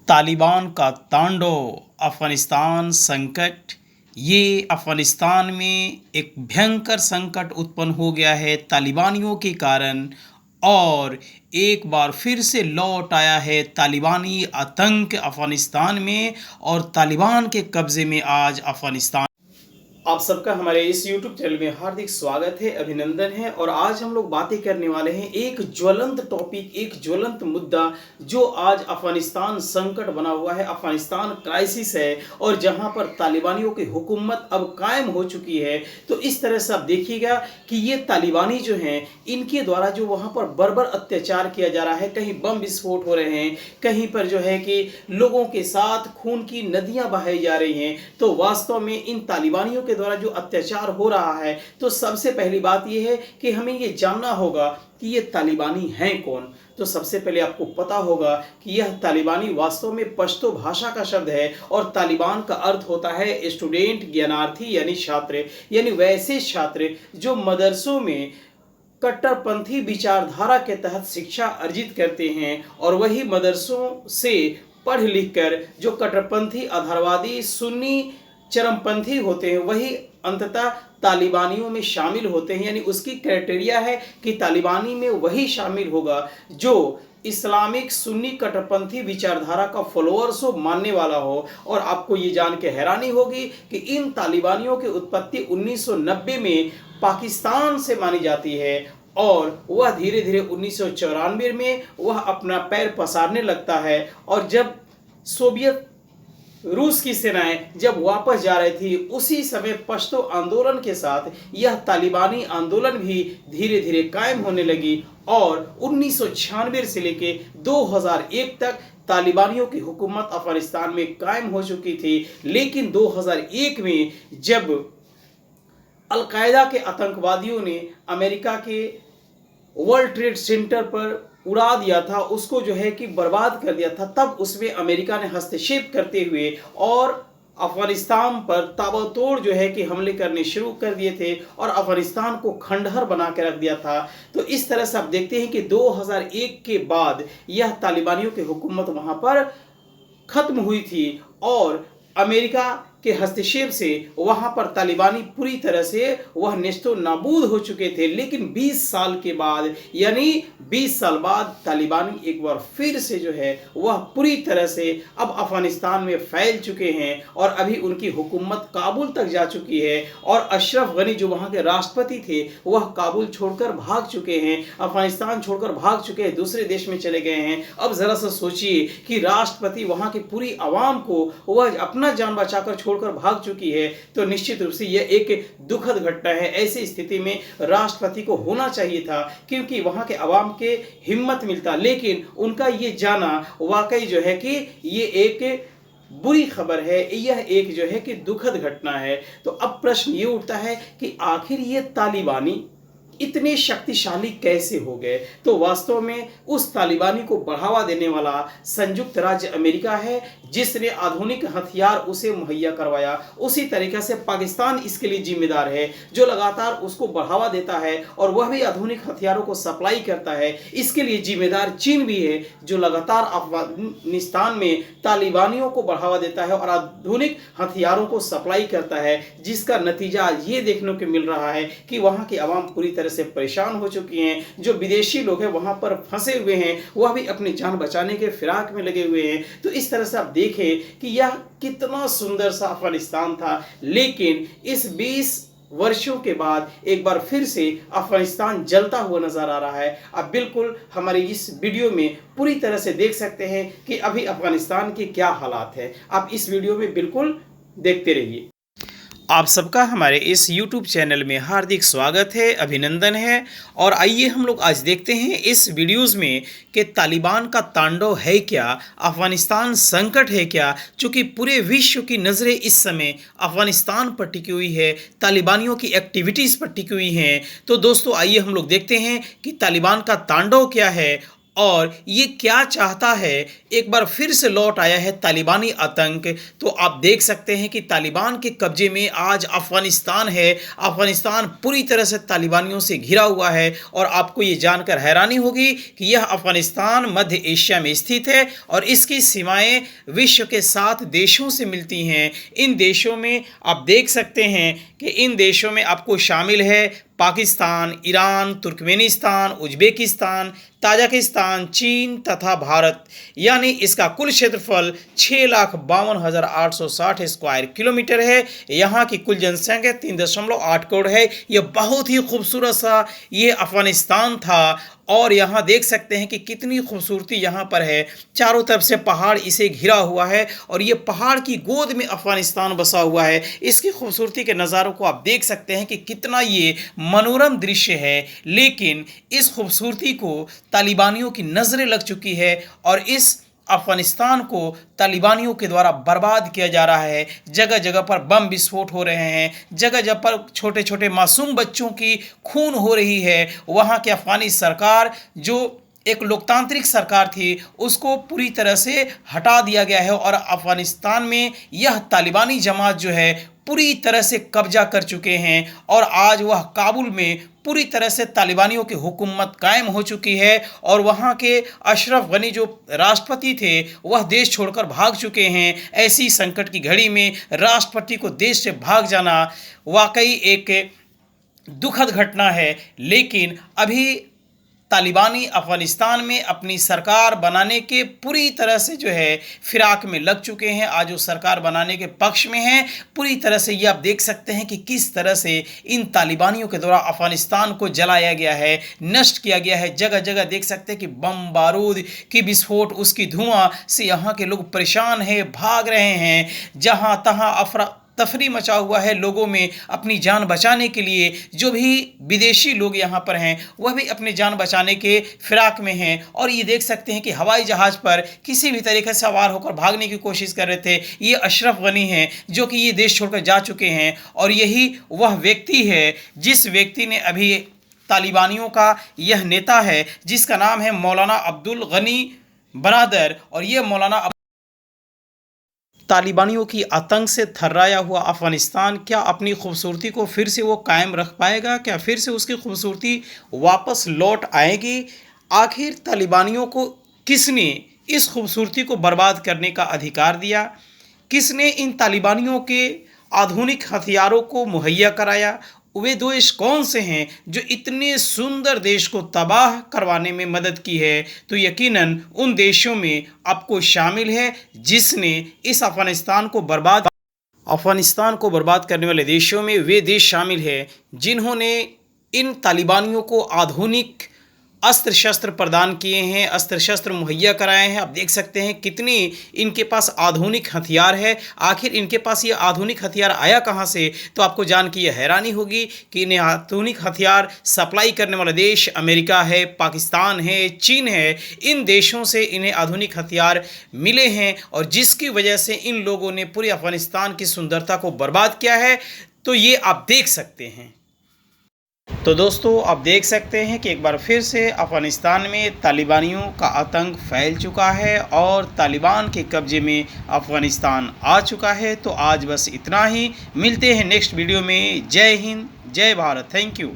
तालिबान का तांडव, अफ़गानिस्तान संकट। ये अफ़गानिस्तान में एक भयंकर संकट उत्पन्न हो गया है तालिबानियों के कारण, और एक बार फिर से लौट आया है तालिबानी आतंक अफ़गानिस्तान में, और तालिबान के कब्ज़े में आज अफ़गानिस्तान। आप सबका हमारे इस YouTube चैनल में हार्दिक स्वागत है, अभिनंदन है। और आज हम लोग बातें करने वाले हैं एक ज्वलंत टॉपिक, एक ज्वलंत मुद्दा जो आज अफगानिस्तान संकट बना हुआ है, अफगानिस्तान क्राइसिस है, और जहां पर तालिबानियों की हुकूमत अब कायम हो चुकी है। तो इस तरह से आप देखिएगा कि ये तालिबानी जो हैं, इनके द्वारा जो वहां पर बर्बर अत्याचार किया जा रहा है, कहीं बम विस्फोट हो रहे हैं, कहीं पर जो है कि लोगों के साथ खून की नदियां बहाई जा रही हैं। तो वास्तव में इन तालिबानियों के द्वारा जो अत्याचार हो रहा है, तो सबसे पहली बात यह है कि हमें ये जानना होगा कि ये तालिबानी हैं कौन। तो सबसे पहले आपको पता होगा कि यह तालिबानी वास्तव में पश्तो भाषा का शब्द है, और तालिबान का अर्थ होता है स्टूडेंट, ज्ञानार्थी, यानी छात्र, यानी वैसे छात्र जो मदरसों में कट्टरपंथी विचारधारा के तहत शिक्षा अर्जित करते हैं, और वही मदरसों से पढ़ लिख कर जो कट्टरपंथी, आधारवादी, सुन्नी, चरमपंथी होते हैं, वही अंततः तालिबानियों में शामिल होते हैं। यानी उसकी क्राइटेरिया है कि तालिबानी में वही शामिल होगा जो इस्लामिक सुन्नी कट्टरपंथी विचारधारा का फॉलोअर्स हो, मानने वाला हो। और आपको ये जान के हैरानी होगी कि इन तालिबानियों की उत्पत्ति 1990 में पाकिस्तान से मानी जाती है, और वह धीरे धीरे 1994 में वह अपना पैर पसारने लगता है। और जब सोवियत रूस की सेनाएं जब वापस जा रही थी, उसी समय पश्तो आंदोलन के साथ यह तालिबानी आंदोलन भी धीरे धीरे कायम होने लगी, और 1996 से लेके 2001 तक तालिबानियों की हुकूमत अफगानिस्तान में कायम हो चुकी थी। लेकिन 2001 में जब अलकायदा के आतंकवादियों ने अमेरिका के वर्ल्ड ट्रेड सेंटर पर उड़ा दिया था, उसको जो है कि बर्बाद कर दिया था, तब उसमें अमेरिका ने हस्तक्षेप करते हुए और अफगानिस्तान पर ताबड़तोड़ जो है कि हमले करने शुरू कर दिए थे, और अफगानिस्तान को खंडहर बना के रख दिया था। तो इस तरह से आप देखते हैं कि 2001 के बाद यह तालिबानियों की हुकूमत वहां पर खत्म हुई थी, और अमेरिका के हस्तक्षेप से वहां पर तालिबानी पूरी तरह से वह नेस्तो नाबूद हो चुके थे। लेकिन 20 साल के बाद, यानी 20 साल बाद तालिबानी एक बार फिर से जो है वह पूरी तरह से अब अफगानिस्तान में फैल चुके हैं, और अभी उनकी हुकूमत काबुल तक जा चुकी है। और अशरफ गनी जो वहां के राष्ट्रपति थे, वह काबुल छोड़कर भाग चुके हैं, अफगानिस्तान छोड़कर भाग चुके हैं, दूसरे देश में चले गए हैं। अब जरा सा सोचिए कि राष्ट्रपति वहां की पूरी आवाम को वह अपना जान बचाकर छोड़कर भाग चुकी है, तो निश्चित रूप से यह एक दुखद घटना है। ऐसी स्थिति में राष्ट्रपति को होना चाहिए था, क्योंकि वहां के आवाम के हिम्मत मिलता। लेकिन उनका ये जाना वाकई जो है कि ये एक बुरी खबर है, यह एक जो है कि दुखद घटना है। तो अब प्रश्न ये उठता है कि आखिर ये तालिबानी इतने शक्तिशाली कैसे हो गए। तो वास्तव में उस तालिबानी को बढ़ावा देने वाला संयुक्त राज्य अमेरिका है, जिसने आधुनिक हथियार उसे मुहैया करवाया। उसी तरीके से पाकिस्तान इसके लिए जिम्मेदार है, जो लगातार उसको बढ़ावा देता है, और वह भी आधुनिक हथियारों को सप्लाई करता है। इसके लिए जिम्मेदार चीन भी है, जो लगातार अफगानिस्तान में तालिबानियों को बढ़ावा देता है और आधुनिक हथियारों को सप्लाई करता है, जिसका नतीजा ये देखने को मिल रहा है कि वहाँ की आवाम पूरी तरह से परेशान हो चुकी हैं। जो विदेशी लोग हैं वहां पर फंसे हुए हैं, वह भी अपनी जान बचाने के फिराक में लगे हुए हैं। तो इस तरह से आप देखें कि यह कितना सुंदर सा अफगानिस्तान था। लेकिन इस 20 वर्षों के बाद एक बार फिर से अफगानिस्तान जलता हुआ नजर आ रहा है। आप बिल्कुल हमारी इस वीडियो में पूरी तरह से देख सकते हैं कि अभी अफगानिस्तान के क्या हालात है। आप इस वीडियो में बिल्कुल देखते रहिए। आप सबका हमारे इस YouTube चैनल में हार्दिक स्वागत है, अभिनंदन है। और आइए हम लोग आज देखते हैं इस वीडियोज़ में कि तालिबान का तांडव है क्या, अफ़गानिस्तान संकट है क्या, चूँकि पूरे विश्व की नज़रें इस समय अफ़गानिस्तान पर टिकी हुई है, तालिबानियों की एक्टिविटीज़ पर टिकी हुई हैं। तो दोस्तों आइए हम लोग देखते हैं कि तालिबान का तांडव क्या है, और ये क्या चाहता है, एक बार फिर से लौट आया है तालिबानी आतंक। तो आप देख सकते हैं कि तालिबान के कब्जे में आज अफ़गानिस्तान है। अफ़गानिस्तान पूरी तरह से तालिबानियों से घिरा हुआ है और आपको ये जानकर हैरानी होगी कि यह अफ़गानिस्तान मध्य एशिया में स्थित है और इसकी सीमाएं विश्व के 7 देशों से मिलती हैं। इन देशों में आप देख सकते हैं कि इन देशों में आपको शामिल है Pakistan, Iran, Turkmenistan, Uzbekistan, Tajikistan, चीन तथा भारत। यानी इसका कुल क्षेत्रफल 6,52,860 स्क्वायर किलोमीटर है। यहाँ की कुल जनसंख्या 3.8 करोड़ है। यह बहुत ही खूबसूरत सा ये अफ़गानिस्तान था और यहाँ देख सकते हैं कि कितनी खूबसूरती यहाँ पर है। चारों तरफ से पहाड़ इसे घिरा हुआ है और ये पहाड़ की गोद में अफ़गानिस्तान बसा हुआ है। इसकी खूबसूरती के नज़ारों को आप देख सकते हैं कि कितना ये मनोरम दृश्य है। लेकिन इस खूबसूरती को तालिबानियों की नज़रें लग चुकी है और इस अफ़गानिस्तान को तालिबानियों के द्वारा बर्बाद किया जा रहा है। जगह जगह पर बम विस्फोट हो रहे हैं, जगह जगह पर छोटे छोटे मासूम बच्चों की खून हो रही है। वहाँ की अफ़गानी सरकार जो एक लोकतांत्रिक सरकार थी उसको पूरी तरह से हटा दिया गया है और अफ़गानिस्तान में यह तालिबानी जमात जो है पूरी तरह से कब्जा कर चुके हैं और आज वह काबुल में पूरी तरह से तालिबानियों की हुकूमत कायम हो चुकी है और वहाँ के अशरफ गनी जो राष्ट्रपति थे वह देश छोड़कर भाग चुके हैं। ऐसी संकट की घड़ी में राष्ट्रपति को देश से भाग जाना वाकई एक दुखद घटना है। लेकिन अभी तालिबानी अफ़गानिस्तान में अपनी सरकार बनाने के पूरी तरह से जो है फिराक में लग चुके हैं। आज वो सरकार बनाने के पक्ष में हैं पूरी तरह से। ये आप देख सकते हैं कि किस तरह से इन तालिबानियों के द्वारा अफ़गानिस्तान को जलाया गया है, नष्ट किया गया है। जगह जगह देख सकते हैं कि बम बारूद की विस्फोट, उसकी धुआं से यहाँ के लोग परेशान हैं, भाग रहे हैं। जहाँ तहाँ अफरा तफरी मचा हुआ है लोगों में अपनी जान बचाने के लिए। जो भी विदेशी लोग यहाँ पर हैं वह भी अपनी जान बचाने के फिराक में हैं और ये देख सकते हैं कि हवाई जहाज़ पर किसी भी तरीके से सवार होकर भागने की कोशिश कर रहे थे। ये अशरफ गनी हैं जो कि ये देश छोड़कर जा चुके हैं और यही वह व्यक्ति है जिस व्यक्ति ने अभी तालिबानियों का यह नेता है जिसका नाम है मौलाना अब्दुल गनी बरादर। और ये मौलाना तालिबानियों की आतंक से थर्राया हुआ अफ़गानिस्तान क्या अपनी खूबसूरती को फिर से वो कायम रख पाएगा? क्या फिर से उसकी खूबसूरती वापस लौट आएगी? आखिर तालिबानियों को किसने इस खूबसूरती को बर्बाद करने का अधिकार दिया? किसने इन तालिबानियों के आधुनिक हथियारों को मुहैया कराया? वे देश कौन से हैं जो इतने सुंदर देश को तबाह करवाने में मदद की है? तो यकीनन उन देशों में आपको शामिल है जिसने इस अफ़गानिस्तान को बर्बाद करने वाले देशों में वे देश शामिल है जिन्होंने इन तालिबानियों को आधुनिक अस्त्र शस्त्र प्रदान किए हैं, अस्त्र शस्त्र मुहैया कराए हैं। आप देख सकते हैं कितनी इनके पास आधुनिक हथियार है। आखिर इनके पास ये आधुनिक हथियार आया कहाँ से? तो आपको जान के ये हैरानी होगी कि इन्हें आधुनिक हथियार सप्लाई करने वाला देश अमेरिका है, पाकिस्तान है, चीन है। इन देशों से इन्हें आधुनिक हथियार मिले हैं और जिसकी वजह से इन लोगों ने पूरे अफ़गानिस्तान की सुंदरता को बर्बाद किया है। तो ये आप देख सकते हैं। तो दोस्तों आप देख सकते हैं कि एक बार फिर से अफ़गानिस्तान में तालिबानियों का आतंक फैल चुका है और तालिबान के कब्जे में अफ़गानिस्तान आ चुका है। तो आज बस इतना ही, मिलते हैं नेक्स्ट वीडियो में। जय हिंद, जय भारत, थैंक यू।